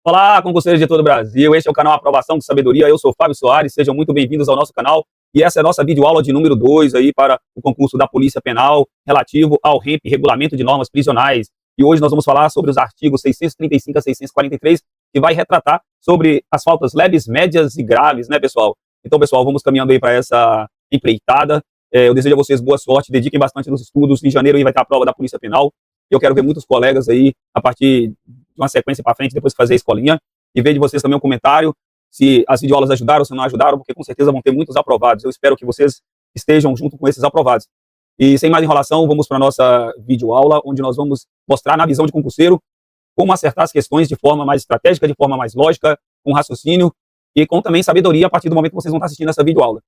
Olá, concurseiros de todo o Brasil, este é o canal Aprovação com Sabedoria, eu sou Fábio Soares, sejam muito bem-vindos ao nosso canal, e essa é a nossa videoaula de número 2 aí para o concurso da Polícia Penal, relativo ao REMP, Regulamento de Normas Prisionais, e hoje nós vamos falar sobre os artigos 635 a 643, que vai retratar sobre as faltas leves, médias e graves, né, pessoal? Então, pessoal, vamos caminhando aí para essa empreitada, eu desejo a vocês boa sorte, dediquem bastante nos estudos, em janeiro aí vai estar a prova da Polícia Penal, e eu quero ver muitos colegas aí, a partir de uma sequência para frente, depois que fazer a escolinha, e ver de vocês também um comentário, se as videoaulas ajudaram, se não ajudaram, porque com certeza vão ter muitos aprovados. Eu espero que vocês estejam junto com esses aprovados. E sem mais enrolação, vamos para a nossa videoaula, onde nós vamos mostrar na visão de concurseiro como acertar as questões de forma mais estratégica, de forma mais lógica, com raciocínio e com também sabedoria a partir do momento que vocês vão estar assistindo essa videoaula.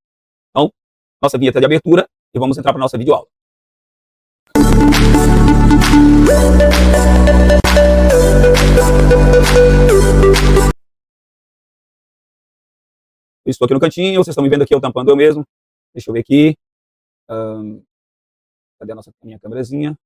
Então, nossa vinheta de abertura e vamos entrar para a nossa videoaula. Eu estou aqui no cantinho, vocês estão me vendo aqui, eu tampando eu mesmo. Deixa eu ver aqui. Cadê a minha câmerazinha?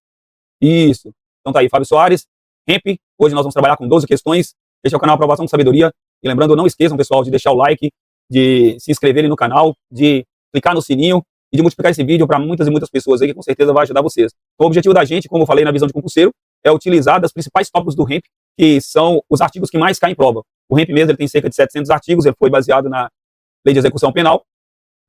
Isso. Então tá aí, Fábio Soares, REMP. Hoje nós vamos trabalhar com 12 questões. Este é o canal Aprovação com Sabedoria. E lembrando, não esqueçam, pessoal, de deixar o like, de se inscreverem no canal, de clicar no sininho e de multiplicar esse vídeo para muitas e muitas pessoas aí, que com certeza vai ajudar vocês. Então, o objetivo da gente, como eu falei na visão de concurseiro, é utilizar das principais tópicos do REMP, que são os artigos que mais caem em prova. O REMP mesmo ele tem cerca de 700 artigos, ele foi baseado na Lei de Execução Penal,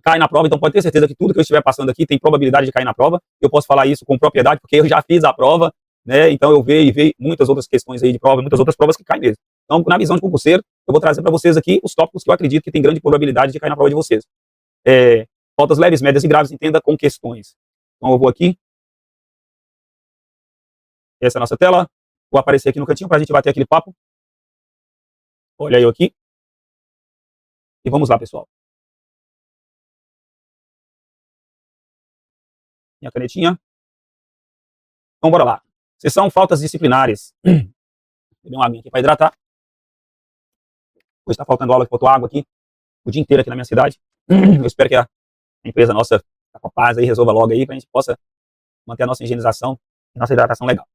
cai na prova, então pode ter certeza que tudo que eu estiver passando aqui tem probabilidade de cair na prova. Eu posso falar isso com propriedade, porque eu já fiz a prova, né? Então eu vi muitas outras questões aí de prova, muitas outras provas que caem mesmo. Então, na visão de concurseiro, eu vou trazer para vocês aqui os tópicos que eu acredito que tem grande probabilidade de cair na prova de vocês. Faltas leves, médias e graves, entenda com questões. Então eu vou aqui. Essa é a nossa tela. Vou aparecer aqui no cantinho para a gente bater aquele papo. Olha eu aqui. E vamos lá, pessoal. Minha canetinha. Então, bora lá. Seção faltas disciplinares. Vou beber uma aguinha aqui para hidratar. Hoje está faltando aula, que faltou água aqui o dia inteiro aqui na minha cidade. Eu espero que a empresa nossa, a Copasa, aí, resolva logo aí, para a gente possa manter a nossa higienização e nossa hidratação legal.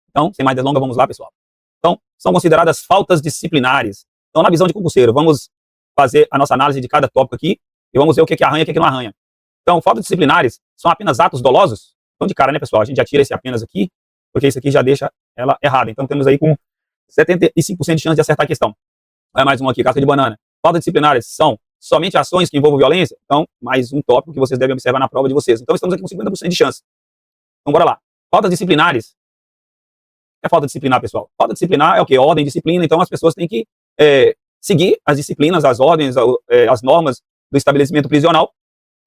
Então, sem mais delongas, vamos lá, pessoal. Então, são consideradas faltas disciplinares. Então, na visão de concurseiro, vamos fazer a nossa análise de cada tópico aqui e vamos ver o que arranha e o que não arranha. Então, faltas disciplinares são apenas atos dolosos. Então, de cara, né, pessoal? A gente já tira esse apenas aqui, porque isso aqui já deixa ela errada. Então, temos aí com 75% de chance de acertar a questão. Olha mais um aqui, casca de banana. Faltas disciplinares são somente ações que envolvam violência. Então, mais um tópico que vocês devem observar na prova de vocês. Então, estamos aqui com 50% de chance. Então, bora lá. Faltas disciplinares. É falta disciplinar, pessoal. Falta disciplinar é o quê? Ordem, disciplina. Então, as pessoas têm que seguir as disciplinas, as ordens, as normas do estabelecimento prisional.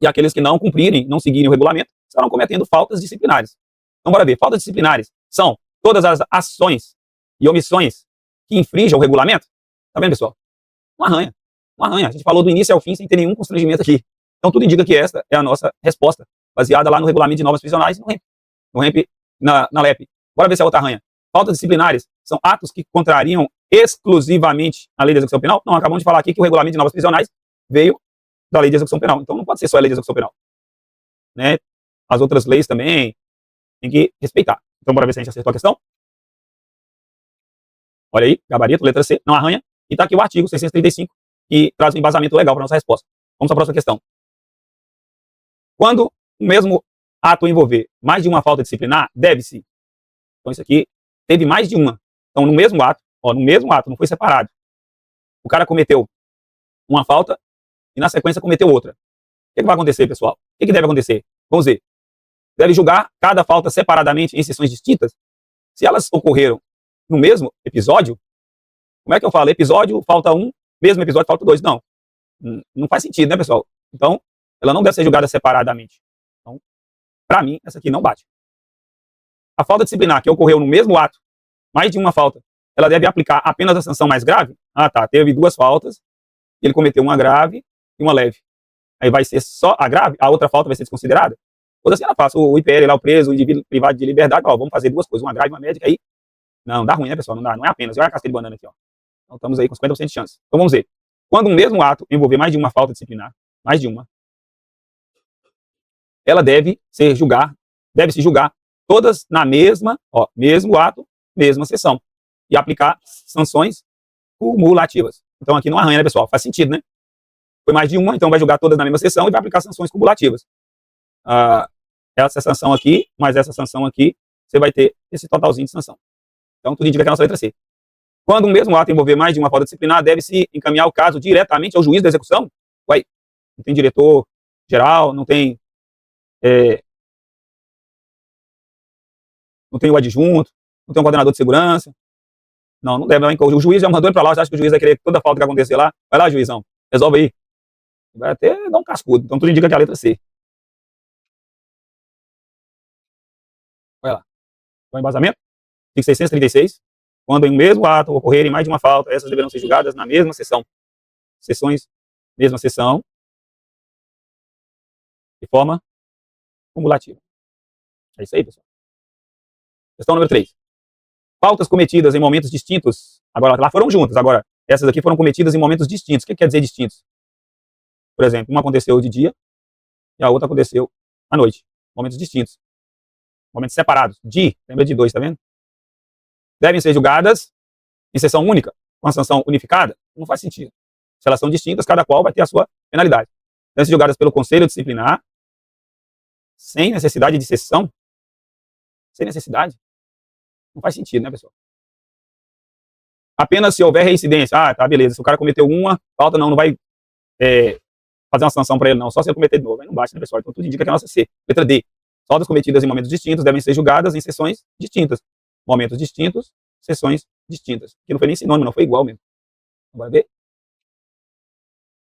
E aqueles que não cumprirem, não seguirem o regulamento, estarão cometendo faltas disciplinares. Então, bora ver. Faltas disciplinares são todas as ações e omissões que infringem o regulamento. Tá vendo, pessoal? Uma arranha. Uma arranha. A gente falou do início ao fim sem ter nenhum constrangimento aqui. Então, tudo indica que esta é a nossa resposta, baseada lá no regulamento de normas prisionais, no REMP, na LEP. Bora ver se é outra arranha. Faltas disciplinares são atos que contrariam exclusivamente a lei de execução penal? Não, acabamos de falar aqui que o regulamento de normas prisionais veio da lei de execução penal. Então, não pode ser só a lei de execução penal, né? As outras leis também tem que respeitar. Então, bora ver se a gente acertou a questão. Olha aí, gabarito, letra C, não arranha. E tá aqui o artigo 635, que traz um embasamento legal para nossa resposta. Vamos à próxima questão. Quando o mesmo ato envolver mais de uma falta disciplinar, deve-se. Então, isso aqui teve mais de uma. Então, no mesmo ato, não foi separado. O cara cometeu uma falta e na sequência cometeu outra. O que vai acontecer, pessoal? O que deve acontecer? Vamos ver. Deve julgar cada falta separadamente em sessões distintas? Se elas ocorreram no mesmo episódio, como é que eu falo? Episódio, falta 1, mesmo episódio, falta 2. Não. Não faz sentido, né, pessoal? Então, ela não deve ser julgada separadamente. Então, para mim, essa aqui não bate. A falta disciplinar que ocorreu no mesmo ato, mais de uma falta, ela deve aplicar apenas a sanção mais grave? Ah, tá. Teve duas faltas, ele cometeu uma grave e uma leve. Aí vai ser só a grave, a outra falta vai ser desconsiderada? Ou assim ela faz, o IPL lá, o preso, o indivíduo privado de liberdade, ó, vamos fazer duas coisas, uma grave e uma médica aí. Não, dá ruim, né, pessoal? Não dá, não é apenas. Olha a casca de banana aqui, ó. Então estamos aí com 50% de chance. Então vamos ver. Quando um mesmo ato envolver mais de uma falta disciplinar, mais de uma, ela deve-se julgar todas na mesma, mesmo ato, mesma sessão, e aplicar sanções cumulativas. Então aqui não arranha, né, pessoal? Faz sentido, né? Foi mais de uma, então vai julgar todas na mesma sessão e vai aplicar sanções cumulativas. Essa sanção aqui, mais essa sanção aqui, você vai ter esse totalzinho de sanção. Então tudo indica que é a nossa letra C. Quando um mesmo ato envolver mais de uma falta disciplinar, deve-se encaminhar o caso diretamente ao juiz da execução. Ué, não tem diretor geral, não tem o adjunto, não tem um coordenador de segurança. Não deve. O juiz já mandou ele para lá, você acha que o juiz vai querer toda falta que acontecer lá? Vai lá, juizão, resolve aí. Vai até dar um cascudo. Então tudo indica que é a letra C. Olha lá. O embasamento, artigo 636. Quando em um mesmo ato ocorrerem mais de uma falta, essas deverão ser julgadas na mesma sessão. Sessões, mesma sessão, de forma cumulativa. É isso aí, pessoal. Questão número 3. Faltas cometidas em momentos distintos. Agora, lá foram juntas. Agora, essas aqui foram cometidas em momentos distintos. O que quer dizer distintos? Por exemplo, uma aconteceu de dia e a outra aconteceu à noite. Momentos distintos. Momentos separados. Lembra de 2, tá vendo? Devem ser julgadas em sessão única, com a sanção unificada. Não faz sentido. Se elas são distintas, cada qual vai ter a sua penalidade. Devem ser julgadas pelo Conselho Disciplinar, sem necessidade de sessão. Sem necessidade. Não faz sentido, né, pessoal? Apenas se houver reincidência. Tá, beleza. Se o cara cometeu uma falta, não vai fazer uma sanção para ele, não. Só se ele cometer de novo. Aí não basta, né, pessoal? Então tudo indica que é a nossa C. Letra D. Faltas cometidas em momentos distintos devem ser julgadas em sessões distintas. Momentos distintos, sessões distintas. Que não foi nem sinônimo, não foi igual mesmo. Bora ver.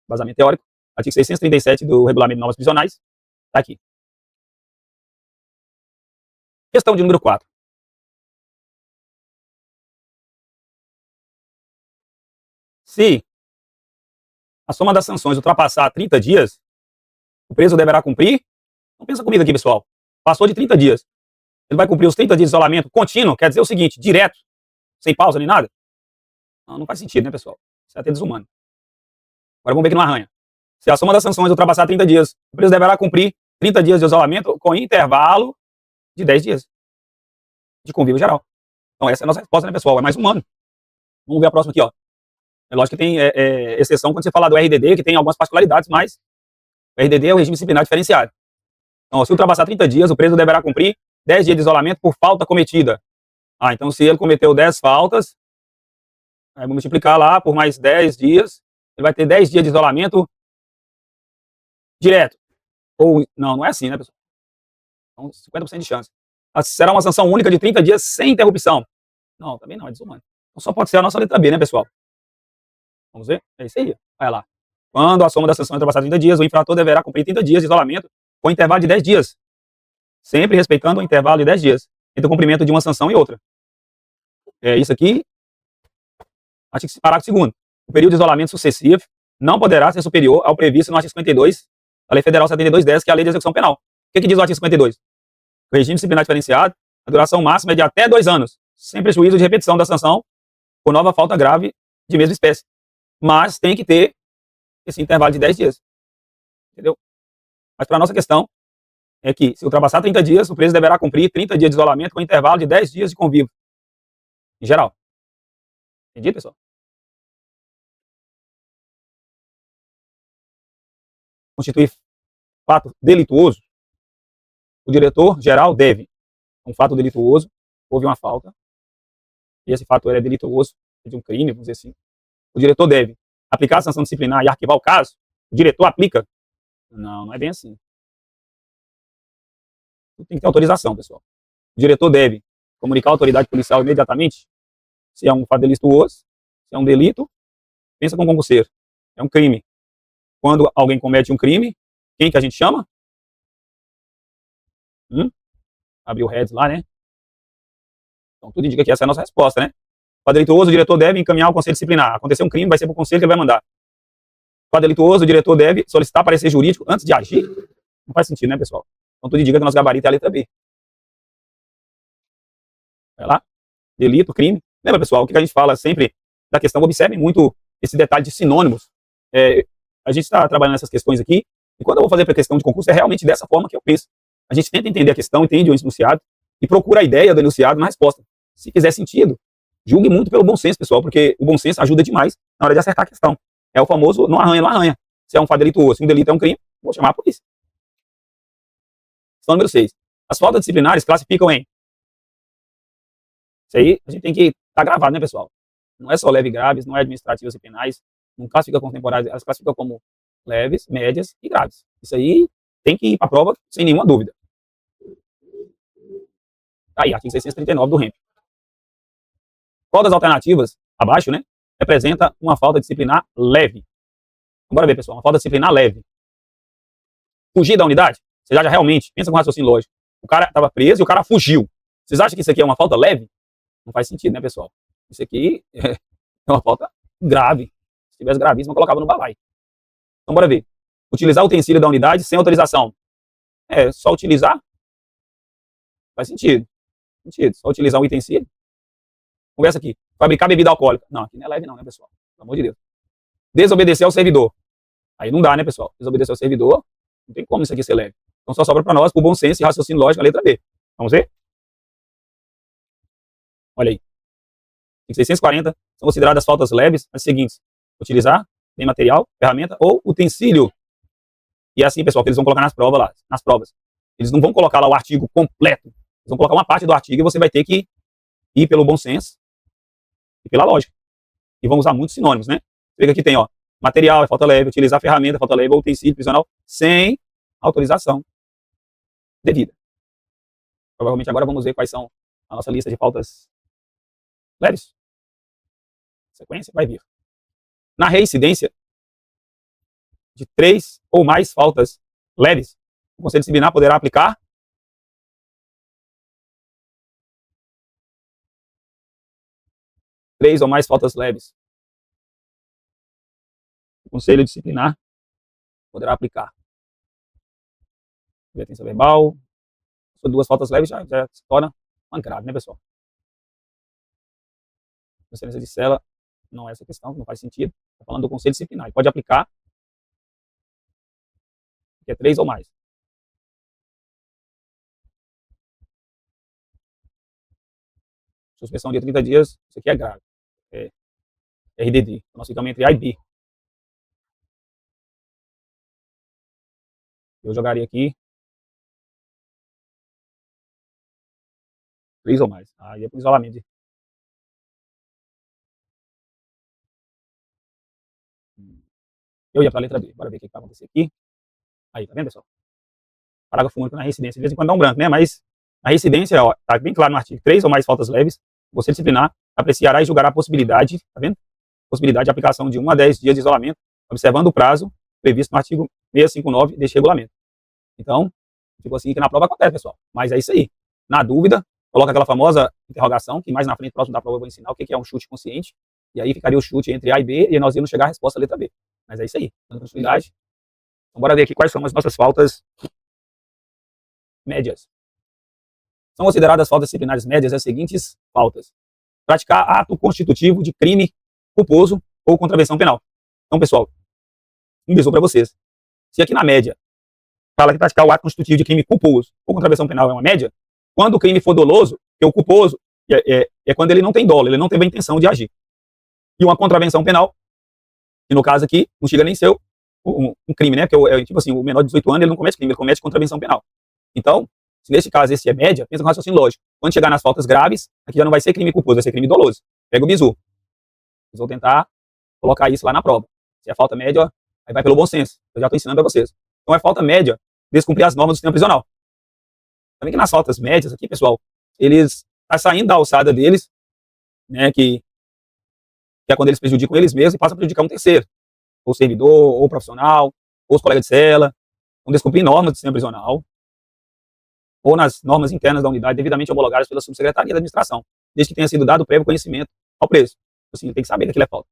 Vazamento teórico. Artigo 637 do Regulamento de Normas Prisionais. Está aqui. Questão de número 4. Se a soma das sanções ultrapassar 30 dias, o preso deverá cumprir. Não pensa comigo aqui, pessoal. Passou de 30 dias. Ele vai cumprir os 30 dias de isolamento contínuo, quer dizer o seguinte, direto, sem pausa nem nada? Não faz sentido, né, pessoal? Isso é até desumano. Agora vamos ver que não arranha. Se a soma das sanções ultrapassar 30 dias, o preso deverá cumprir 30 dias de isolamento com intervalo de 10 dias de convívio geral. Então essa é a nossa resposta, né, pessoal? É mais humano. Vamos ver a próxima aqui, ó. É lógico que tem exceção quando você fala do RDD, que tem algumas particularidades, mas o RDD é o regime disciplinar diferenciado. Então, se ultrapassar 30 dias, o preso deverá cumprir 10 dias de isolamento por falta cometida. Então se ele cometeu 10 faltas, vamos multiplicar lá por mais 10 dias, ele vai ter 10 dias de isolamento direto. Ou, não é assim, né, pessoal? Então, 50% de chance. Será uma sanção única de 30 dias sem interrupção. Não, também não, é desumano. Então só pode ser a nossa letra B, né, pessoal? Vamos ver? É isso aí. Vai lá. Quando a soma da sanção ultrapassar 30 dias, o infrator deverá cumprir 30 dias de isolamento com intervalo de 10 dias. Sempre respeitando o intervalo de 10 dias entre o cumprimento de uma sanção e outra. Isso aqui. Parágrafo 2º. O período de isolamento sucessivo não poderá ser superior ao previsto no artigo 52 da Lei Federal 7210, que é a Lei de Execução Penal. O que diz o artigo 52? O regime disciplinar diferenciado, a duração máxima é de até 2 anos, sem prejuízo de repetição da sanção por nova falta grave de mesma espécie. Mas tem que ter esse intervalo de 10 dias. Entendeu? Mas para a nossa questão, é que se ultrapassar 30 dias, o preso deverá cumprir 30 dias de isolamento com intervalo de 10 dias de convívio. Em geral. Entendi, pessoal? Constituir fato delituoso, o diretor-geral deve, um fato delituoso, houve uma falta, e esse fato é delituoso, é de um crime, vamos dizer assim. O diretor deve aplicar a sanção disciplinar e arquivar o caso. O diretor aplica? Não é bem assim. Tem que ter autorização, pessoal. O diretor deve comunicar à autoridade policial imediatamente se é um fato delituoso, se é um delito. Pensa com concurseiro. É um crime. Quando alguém comete um crime, quem que a gente chama? Abriu o heads lá, né? Então tudo indica que essa é a nossa resposta, né? Fato delituoso, o diretor deve encaminhar ao conselho disciplinar. Aconteceu um crime, vai ser para o conselho que ele vai mandar. Fato delituoso, o diretor deve solicitar parecer jurídico antes de agir. Não faz sentido, né, pessoal? Então tudo indica que o nosso gabarito é a letra B. Vai lá. Delito, crime. Lembra, pessoal, o que a gente fala sempre da questão? Observem muito esse detalhe de sinônimos. A gente está trabalhando nessas questões aqui E quando eu vou fazer para questão de concurso, é realmente dessa forma que eu penso. A gente tenta entender a questão, entende o enunciado e procura a ideia do enunciado na resposta. Se fizer sentido, julgue muito pelo bom senso, pessoal, porque o bom senso ajuda demais na hora de acertar a questão. É o famoso não arranha, não arranha. Se é um fato delituoso, se um delito é um crime, vou chamar a polícia. Questão número 6. As faltas disciplinares classificam em... Isso aí a gente tem que estar gravado, né, pessoal? Não é só leve e graves, não é administrativas e penais, não classifica como temporárias, elas classificam como leves, médias e graves. Isso aí tem que ir para a prova sem nenhuma dúvida. Aí, artigo 639 do REMP. Qual das alternativas, abaixo, né, representa uma falta disciplinar leve? Bora ver, pessoal, uma falta disciplinar leve. Fugir da unidade? Vocês acham realmente, pensa com raciocínio lógico, o cara estava preso e o cara fugiu. Vocês acham que isso aqui é uma falta leve? Não faz sentido, né, pessoal? Isso aqui é uma falta grave. Se tivesse gravíssima, eu colocava no balai. Então, bora ver. Utilizar o utensílio da unidade sem autorização. É, só utilizar? Faz sentido. Só utilizar um utensílio. Conversa aqui. Fabricar bebida alcoólica. Não, aqui não é leve não, né, pessoal? Pelo amor de Deus. Desobedecer ao servidor. Aí não dá, né, pessoal? Desobedecer ao servidor, não tem como isso aqui ser leve. Então só sobra para nós, por bom senso e raciocínio lógico, a letra B. Vamos ver? Olha aí. 640 são consideradas faltas leves as seguintes: utilizar bem material, ferramenta ou utensílio. E é assim, pessoal, que eles vão colocar nas provas lá, nas provas. Eles não vão colocar lá o artigo completo. Eles vão colocar uma parte do artigo e você vai ter que ir pelo bom senso e pela lógica. E vão usar muitos sinônimos, né? Você vê que aqui tem, ó, material é falta leve, utilizar ferramenta é falta leve, ou utensílio prisional sem autorização devida. Provavelmente agora vamos ver quais são a nossa lista de faltas leves. Sequência vai vir. Na reincidência de 3 ou mais faltas leves, o Conselho Disciplinar poderá aplicar três ou mais faltas leves. O Conselho Disciplinar poderá aplicar advertência verbal. Se 2 faltas leves já se torna uma grave, né, pessoal? Transferência de cela não é essa questão, não faz sentido. Está falando do Conselho Disciplinar. Ele pode aplicar, que é 3 ou mais. Suspensão de 30 dias, isso aqui é grave. É RDD. Nós ficamos entre A e B. Eu jogaria aqui 3 ou mais. Aí é para o isolamento. Eu ia para a letra B. Bora ver o que vai acontecer aqui. Aí, tá vendo, pessoal? Parágrafo único na reincidência. De vez em quando dá um branco, né? Mas a reincidência, ó, tá bem claro no artigo. 3 ou mais faltas leves, o Conselho Disciplinar apreciará e julgará a possibilidade, tá vendo? Possibilidade de aplicação de 1 a 10 dias de isolamento, observando o prazo previsto no artigo 659 deste regulamento. Então, ficou assim que na prova acontece, pessoal. Mas é isso aí. Na dúvida, coloca aquela famosa interrogação, que mais na frente, próximo da prova, eu vou ensinar o que é um chute consciente. E aí ficaria o chute entre A e B, e nós íamos chegar à resposta letra B. Mas é isso aí. Dando continuidade. Então, bora ver aqui quais são as nossas faltas médias. São consideradas faltas disciplinares médias as seguintes faltas: praticar ato constitutivo de crime culposo ou contravenção penal. Então, pessoal, um beijo para vocês. Se aqui na média fala que praticar o ato constitutivo de crime culposo ou contravenção penal é uma média, quando o crime for doloso, que o culposo é quando ele não tem dolo, ele não teve a intenção de agir. E uma contravenção penal, que no caso aqui não chega nem a ser um crime, né? Porque tipo assim, o menor de 18 anos ele não comete crime, ele comete contravenção penal. Então, se nesse caso esse é média, pensa com raciocínio lógico. Quando chegar nas faltas graves, aqui já não vai ser crime culposo, vai ser crime doloso. Pega o bizu. Vou tentar colocar isso lá na prova. Se é falta média, aí vai pelo bom senso. Eu já estou ensinando para vocês. Então é falta média descumprir as normas do sistema prisional. Também que nas faltas médias aqui, pessoal, eles estão saindo da alçada deles, né, que é quando eles prejudicam eles mesmos e passam a prejudicar um terceiro. Ou servidor, ou profissional, ou os colegas de cela. Vão descumprir normas do sistema prisional, ou nas normas internas da unidade devidamente homologadas pela subsecretaria da administração, desde que tenha sido dado prévio conhecimento ao preso. Assim, tem que saber que aquilo é falta.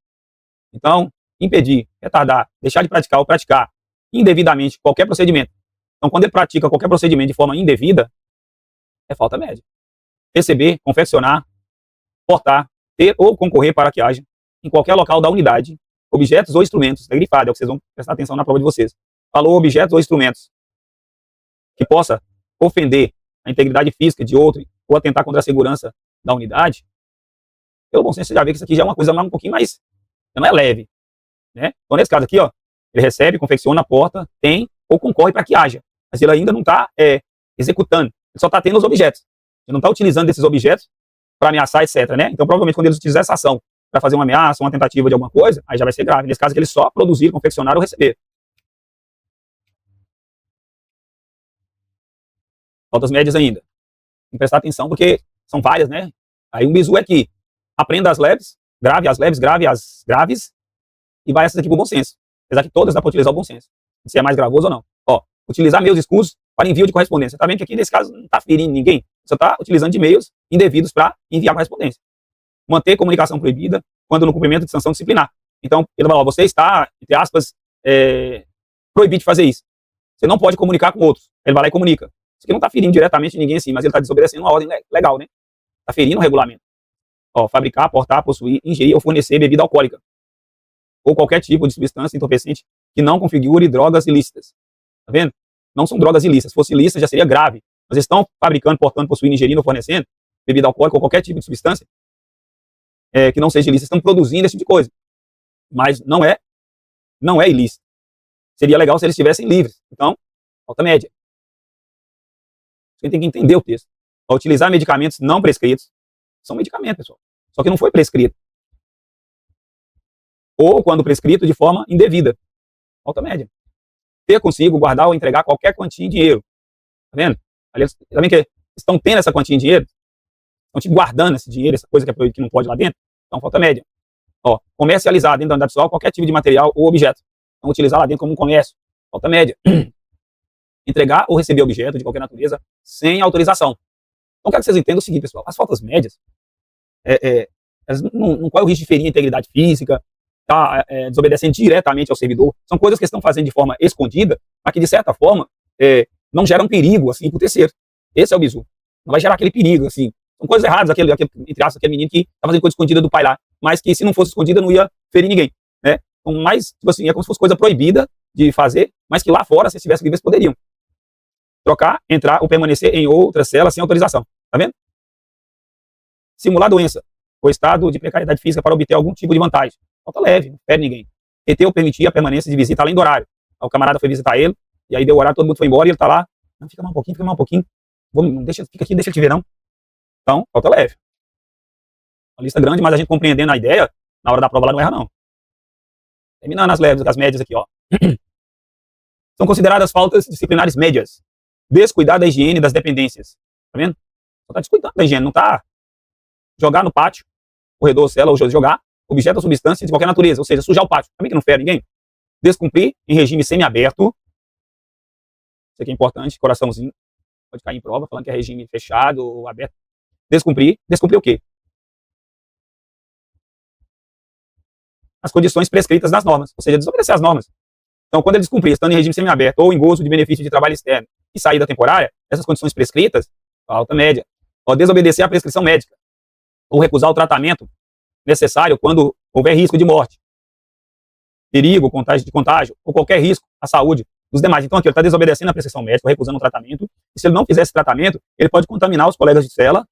Então, impedir, retardar, deixar de praticar ou praticar indevidamente qualquer procedimento. Então, quando ele pratica qualquer procedimento de forma indevida, é falta média. Receber, confeccionar, portar, ter ou concorrer para que haja, em qualquer local da unidade, objetos ou instrumentos, é grifado, é o que vocês vão prestar atenção na prova de vocês, falou objetos ou instrumentos que possa ofender a integridade física de outro ou atentar contra a segurança da unidade, pelo bom senso você já vê que isso aqui já é uma coisa um pouquinho mais, não é leve, né? Então nesse caso aqui, ó, ele recebe, confecciona, porta, tem ou concorre para que haja, mas ele ainda não está executando, ele só está tendo os objetos, ele não está utilizando esses objetos para ameaçar, etc, né? Então provavelmente quando eles utilizar essa ação para fazer uma ameaça, uma tentativa de alguma coisa, aí já vai ser grave. Nesse caso aqui, eles só produzir, confeccionar ou receber. Faltas médias ainda. Tem que prestar atenção porque são várias, né? Aí um bizu é que aprenda as leves, grave as leves, grave as graves e vai essas aqui pro bom senso. Apesar que todas dá para utilizar o bom senso. Se é mais gravoso ou não. Ó, utilizar meios escusos para envio de correspondência. Tá vendo que aqui nesse caso não está ferindo ninguém. Só está utilizando de meios indevidos para enviar correspondência. Manter comunicação proibida quando no cumprimento de sanção disciplinar. Então, ele vai, ó, você está, entre aspas, proibido de fazer isso. Você não pode comunicar com outros. Ele vai lá e comunica. Isso aqui não está ferindo diretamente ninguém assim, mas ele está desobedecendo uma ordem legal, né? Está ferindo o regulamento. Ó, fabricar, portar, possuir, ingerir ou fornecer bebida alcoólica ou qualquer tipo de substância entorpecente que não configure drogas ilícitas. Tá vendo? Não são drogas ilícitas. Se fosse ilícita já seria grave. Mas eles estão fabricando, portando, possuindo, ingerindo ou fornecendo bebida alcoólica ou qualquer tipo de substância que não seja ilícita. Estão produzindo esse tipo de coisa. Mas não é ilícito. Seria legal se eles estivessem livres. Então, falta média. Você tem que entender o texto. Ao utilizar medicamentos não prescritos, são medicamentos, pessoal. Só que não foi prescrito. Ou quando prescrito de forma indevida. Falta média. Ter consigo guardar ou entregar qualquer quantia em dinheiro. Tá vendo? Aliás, tá vendo que estão tendo essa quantia em dinheiro? Estão te guardando esse dinheiro, essa coisa que é proibida, que não pode lá dentro. Então, falta média. Ó, comercializar dentro da unidade pessoal qualquer tipo de material ou objeto. Então, utilizar lá dentro como um comércio. Falta média. Entregar ou receber objeto de qualquer natureza sem autorização. Então, quero que vocês entendam o seguinte, pessoal. As faltas médias, elas não correm o risco de ferir a integridade física, tá desobedecendo diretamente ao servidor. São coisas que estão fazendo de forma escondida, mas que, de certa forma, não geram perigo, assim, para o terceiro. Esse é o bizu. Não vai gerar aquele perigo, assim. São coisas erradas, aquele entre aspas, aquele menino que tá fazendo coisa escondida do pai lá, mas que se não fosse escondida não ia ferir ninguém, né? Então, mais, tipo assim, é como se fosse coisa proibida de fazer, mas que lá fora, se estivesse livre, eles poderiam trocar, entrar ou permanecer em outra cela sem autorização. Tá vendo? Simular doença ou estado de precariedade física para obter algum tipo de vantagem. Falta leve, não fere ninguém. Reter ou permitir a permanência de visita além do horário. Aí o camarada foi visitar ele, e aí deu o horário, todo mundo foi embora e ele tá lá. Não, fica mais um pouquinho. Fica aqui, deixa eu te ver, não. Então, falta leve. Uma lista grande, mas a gente compreendendo a ideia, na hora da prova lá não erra, não. Terminando as leves, as médias aqui, ó. São consideradas faltas disciplinares médias. Descuidar da higiene das dependências. Tá vendo? Só tá descuidando da higiene, não tá jogar no pátio, corredor, cela, ou jogar objeto ou substância de qualquer natureza, ou seja, sujar o pátio. Também que não fere ninguém. Descumprir em regime semiaberto. Isso aqui é importante, coraçãozinho. Pode cair em prova, falando que é regime fechado ou aberto. Descumprir o quê? As condições prescritas nas normas, ou seja, desobedecer as normas. Então, quando ele descumprir, estando em regime semiaberto ou em gozo de benefício de trabalho externo e saída temporária, essas condições prescritas, falta média. Ou desobedecer à prescrição médica, ou recusar o tratamento necessário quando houver risco de morte, perigo, contágio, ou qualquer risco à saúde dos demais. Então, aqui ele está desobedecendo à prescrição médica, recusando o tratamento, e se ele não fizer esse tratamento, ele pode contaminar os colegas de cela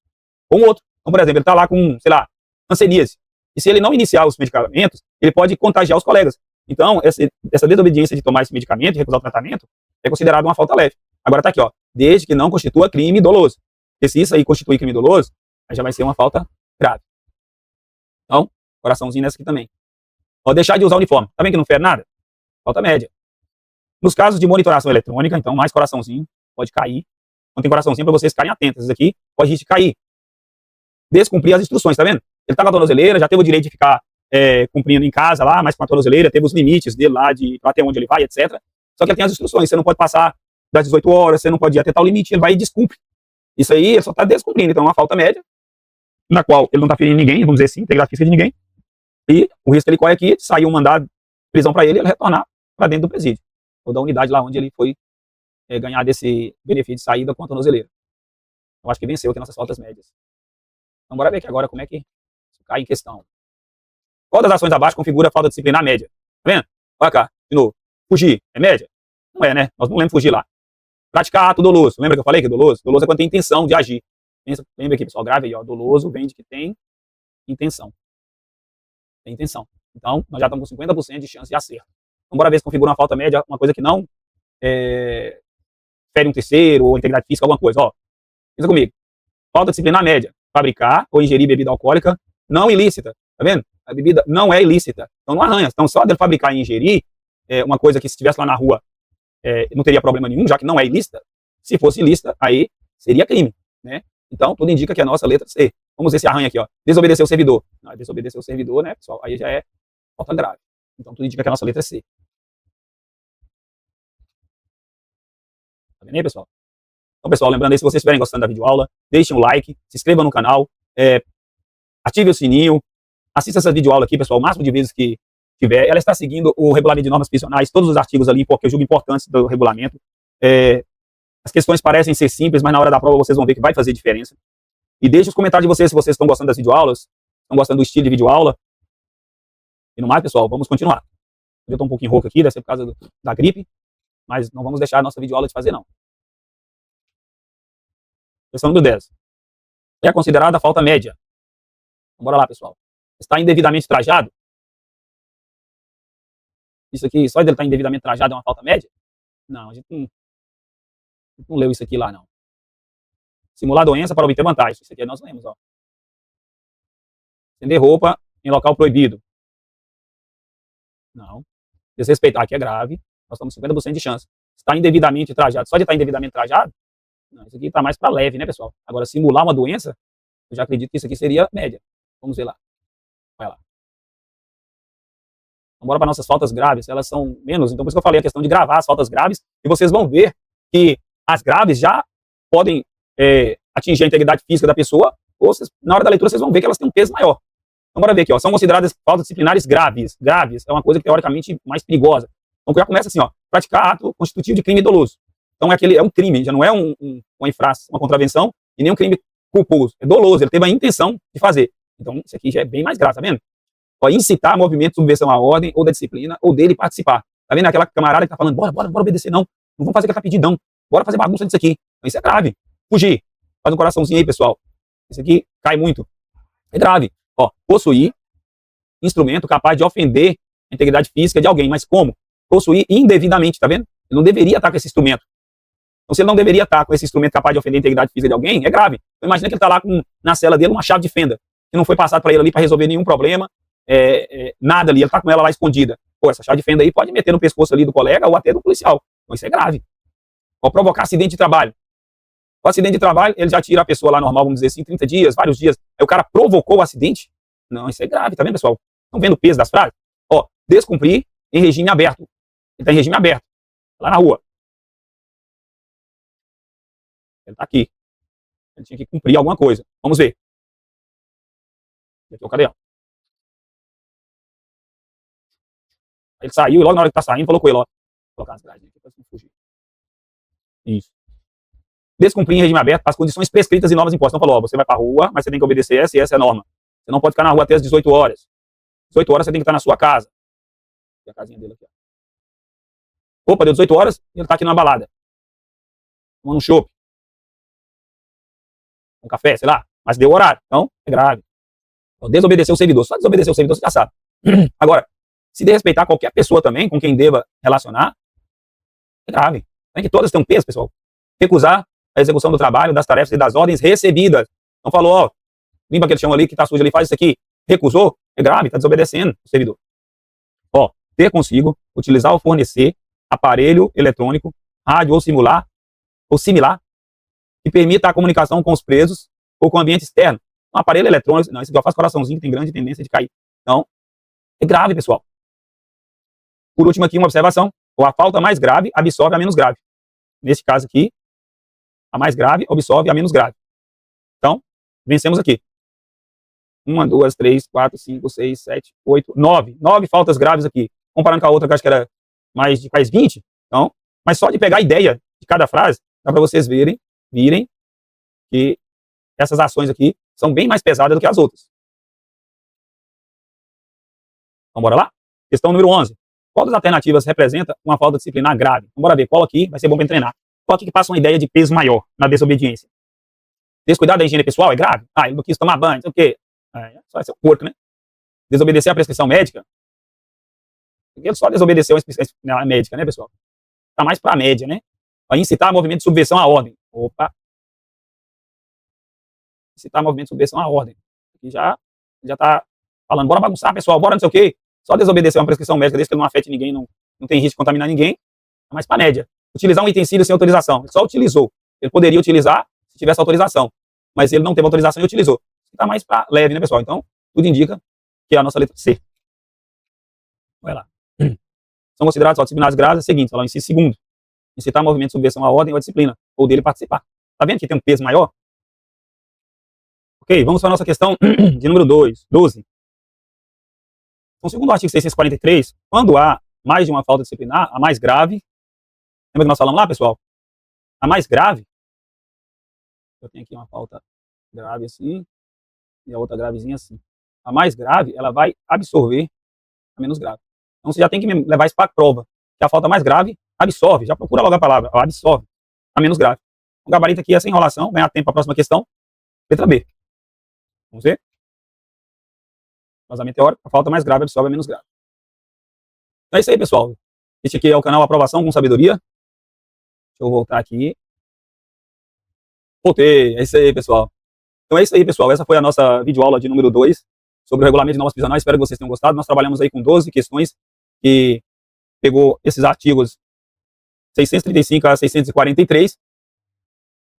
com outro. Então, por exemplo, ele está lá com, sei lá, hanseníase, e se ele não iniciar os medicamentos, ele pode contagiar os colegas. Então, essa desobediência de tomar esse medicamento, de recusar o tratamento, é considerada uma falta leve. Agora tá aqui, ó, desde que não constitua crime doloso. Porque se isso aí constitui crime doloso, aí já vai ser uma falta grave. Então, coraçãozinho nessa aqui também. Ó, deixar de usar uniforme. Tá vendo que não fere nada? Falta média. Nos casos de monitoração eletrônica, então, mais coraçãozinho, pode cair. Não tem coraçãozinho para vocês ficarem atentos. Isso aqui pode risco de cair. Descumprir as instruções, tá vendo? Ele tá com a tornozeleira, já teve o direito de ficar cumprindo em casa lá, mas com a tornozeleira, teve os limites dele lá, de até onde ele vai, etc. Só que ele tem as instruções, você não pode passar das 18 horas, você não pode ir até tal limite, ele vai e descumpre. Isso aí, ele só está descumprindo, então é uma falta média, na qual ele não está ferindo ninguém, vamos dizer assim, integridade física de ninguém, e o risco que ele corre aqui, sair um mandado de prisão para ele retornar para dentro do presídio, ou da unidade lá onde ele foi ganhar desse benefício de saída com a tornozeleira. Eu acho que venceu aqui nossas faltas médias. Então bora ver aqui agora como é que isso cai em questão. Qual das ações abaixo configura a falta disciplinar média? Tá vendo? Olha cá, de novo. Fugir é média? Não é, né? Nós não podemos fugir lá. Praticar ato doloso. Lembra que eu falei que é doloso? Doloso é quando tem intenção de agir. Lembra aqui, pessoal, grave aí, ó. Doloso vem de que tem intenção. Tem intenção. Então, nós já estamos com 50% de chance de acerto. Então, bora ver se configura uma falta média, uma coisa que não fere um terceiro, ou integridade física, alguma coisa. Ó, pensa comigo. Falta disciplinar média. Fabricar ou ingerir bebida alcoólica não ilícita. Tá vendo? A bebida não é ilícita. Então, não arranha. Então, só dele fabricar e ingerir uma coisa que, se estivesse lá na rua, não teria problema nenhum, já que não é ilícita. Se fosse ilícita, aí seria crime, né? Então, tudo indica que a nossa letra C. Vamos ver se arranha aqui, ó. Desobedecer o servidor. Não, desobedecer o servidor, né, pessoal? Aí já é falta grave. Então, tudo indica que a nossa letra é C. Tá vendo aí, pessoal? Então, pessoal, lembrando aí, se vocês estiverem gostando da videoaula, deixem um like, se inscrevam no canal, ative o sininho, assista essa videoaula aqui, pessoal, o máximo de vezes que tiver. Ela está seguindo o regulamento de normas prisionais, todos os artigos ali, porque eu julgo importantes do regulamento. As questões parecem ser simples, mas na hora da prova vocês vão ver que vai fazer diferença. E deixe os comentários de vocês se vocês estão gostando das videoaulas, estão gostando do estilo de videoaula. E no mais, pessoal, vamos continuar. Eu estou um pouquinho rouco aqui, deve ser por causa da gripe, mas não vamos deixar a nossa videoaula de fazer, não. Questão número 10. É considerada falta média. Então, bora lá, pessoal. Está indevidamente trajado? Isso aqui, só de ele estar indevidamente trajado é uma falta média? Não, a gente não leu isso aqui lá, não. Simular doença para obter vantagem. Isso aqui nós lemos, ó. Estender roupa em local proibido. Não. Desrespeitar aqui é grave. Nós estamos com 50% de chance. Está indevidamente trajado. Só de estar indevidamente trajado? Não, isso aqui está mais para leve, né, pessoal? Agora, simular uma doença, eu já acredito que isso aqui seria média. Vamos ver lá. Vai lá. Então, bora para nossas faltas graves. Elas são menos. Então, por isso que eu falei a questão de gravar as faltas graves. E vocês vão ver que as graves já podem atingir a integridade física da pessoa, ou vocês, na hora da leitura vocês vão ver que elas têm um peso maior. Então, bora ver aqui, ó. São consideradas faltas disciplinares graves. Graves é uma coisa que, teoricamente, mais perigosa. Então, já começa assim, ó. Praticar ato constitutivo de crime doloso. Então, é um crime, já não é uma infração, uma contravenção, e nem um crime culposo. É doloso, ele teve a intenção de fazer. Então, isso aqui já é bem mais grave, tá vendo? Ó, incitar movimento de subversão à ordem, ou da disciplina, ou dele participar. Tá vendo aquela camarada que tá falando, bora obedecer, não. Não vamos fazer o que ele tá pedindo, não. Bora fazer bagunça disso aqui. Então, isso é grave. Fugir. Faz um coraçãozinho aí, pessoal. Isso aqui cai muito. É grave. Ó, possuir instrumento capaz de ofender a integridade física de alguém. Mas como? Possuir indevidamente, tá vendo? Ele não deveria estar com esse instrumento. Então, se ele não deveria estar com esse instrumento capaz de ofender a integridade física de alguém, é grave. Então, imagina que ele está lá na cela dele uma chave de fenda, que não foi passada para ele ali para resolver nenhum problema, nada ali, ele está com ela lá escondida. Pô, essa chave de fenda aí pode meter no pescoço ali do colega ou até do policial. Então, isso é grave. Ou provocar acidente de trabalho. O acidente de trabalho, ele já tira a pessoa lá normal, vamos dizer assim, 30 dias, vários dias. Aí o cara provocou o acidente. Não, isso é grave, tá vendo, pessoal? Estão vendo o peso das frases? Ó, descumprir em regime aberto. Ele está em regime aberto, lá na rua. Ele está aqui. Ele tinha que cumprir alguma coisa. Vamos ver. Aqui é o cadeão. Ele saiu e logo na hora que está saindo, falou com ele, ó. Vou colocar as grades aqui para não fugir. Isso. Descumprir em regime aberto as condições prescritas em novas impostos. Então falou, ó, você vai para a rua, mas você tem que obedecer essa e essa é a norma. Você não pode ficar na rua até as 18 horas. 18 horas você tem que estar na sua casa. Tem a casinha dele aqui, ó. Opa, deu 18 horas e ele está aqui numa balada. Tomando um chopp. Um café, sei lá. Mas deu horário. Então, é grave. Então, desobedecer o servidor. Só desobedecer o servidor, você já sabe. Agora, se desrespeitar qualquer pessoa também com quem deva relacionar, é grave. Tem que todas têm um peso, pessoal. Recusar a execução do trabalho, das tarefas e das ordens recebidas. Então falou, ó, limpa aquele chão ali que tá sujo ali, faz isso aqui. Recusou, é grave, tá desobedecendo o servidor. Ó, ter consigo, utilizar ou fornecer aparelho eletrônico, rádio ou similar, que permita a comunicação com os presos ou com o ambiente externo. Um aparelho eletrônico, não, esse aqui ó, faz coraçãozinho, tem grande tendência de cair. Então, é grave, pessoal. Por último aqui, uma observação. Ou a falta mais grave absorve a menos grave. Nesse caso aqui, a mais grave absorve a menos grave. Então, vencemos aqui. 1, 2, 3, 4, 5, 6, 7, 8, 9. 9 faltas graves aqui. Comparando com a outra que eu acho que era mais de quase 20. Então, mas só de pegar a ideia de cada frase, dá para vocês virem que essas ações aqui são bem mais pesadas do que as outras. Então, bora lá? Questão número 11. Qual das alternativas representa uma falta disciplinar grave? Então, bora ver qual aqui vai ser bom para treinar. Qual aqui que passa uma ideia de peso maior na desobediência? Descuidar da higiene pessoal é grave? Ah, ele não quis tomar banho, não sei o quê. Só é seu corpo, né? Desobedecer a prescrição médica? Ele só desobedeceu a médica, né, pessoal? Tá mais para a média, né? Vai incitar movimento de subversão à ordem. Opa! Incitar movimento de subversão à ordem. Aqui já tá falando, bora bagunçar, pessoal, bora não sei o quê. Só desobedecer uma prescrição médica, desde que ele não afete ninguém, não tem risco de contaminar ninguém. Tá mais para a média. Utilizar um utensílio sem autorização. Ele só utilizou. Ele poderia utilizar se tivesse autorização. Mas ele não teve autorização e utilizou. Está mais para leve, né, pessoal? Então, tudo indica que é a nossa letra C. Vai lá. São considerados disciplinares graves os seguintes, falando inciso segundo. Incitar movimento de subversão à ordem ou à disciplina, ou dele participar. Tá vendo que tem um peso maior? Ok, vamos para a nossa questão de número 12. Então, segundo o artigo 643, quando há mais de uma falta disciplinar, a mais grave, lembra que nós falamos lá, pessoal? A mais grave, eu tenho aqui uma falta grave assim, e a outra gravezinha assim. A mais grave, ela vai absorver a menos grave. Então você já tem que levar isso para a prova, que a falta mais grave absorve, já procura logo a palavra, absorve a menos grave. O gabarito aqui é sem enrolação, ganhar tempo para a próxima questão. Letra B. Vamos ver? Vazamento teórico, a falta mais grave absorve a menos grave. Então é isso aí, pessoal. Este aqui é o canal Aprovação com Sabedoria. Deixa eu voltar aqui. Voltei, é isso aí, pessoal. Então é isso aí, pessoal. Essa foi a nossa videoaula de número 2 sobre o regulamento de normas prisionais. Espero que vocês tenham gostado. Nós trabalhamos aí com 12 questões que pegou esses artigos 635 a 643,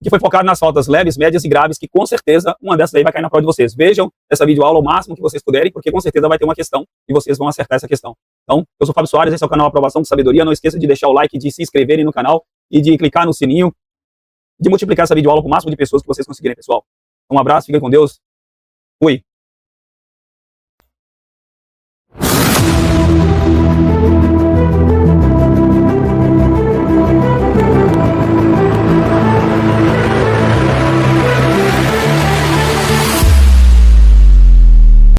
que foi focado nas faltas leves, médias e graves, que com certeza uma dessas aí vai cair na prova de vocês. Vejam essa videoaula o máximo que vocês puderem, porque com certeza vai ter uma questão e vocês vão acertar essa questão. Então, eu sou o Fábio Soares, esse é o canal Aprovação com Sabedoria. Não esqueça de deixar o like, de se inscreverem no canal e de clicar no sininho, de multiplicar essa videoaula com o máximo de pessoas que vocês conseguirem, pessoal. Um abraço, fiquem com Deus. Fui.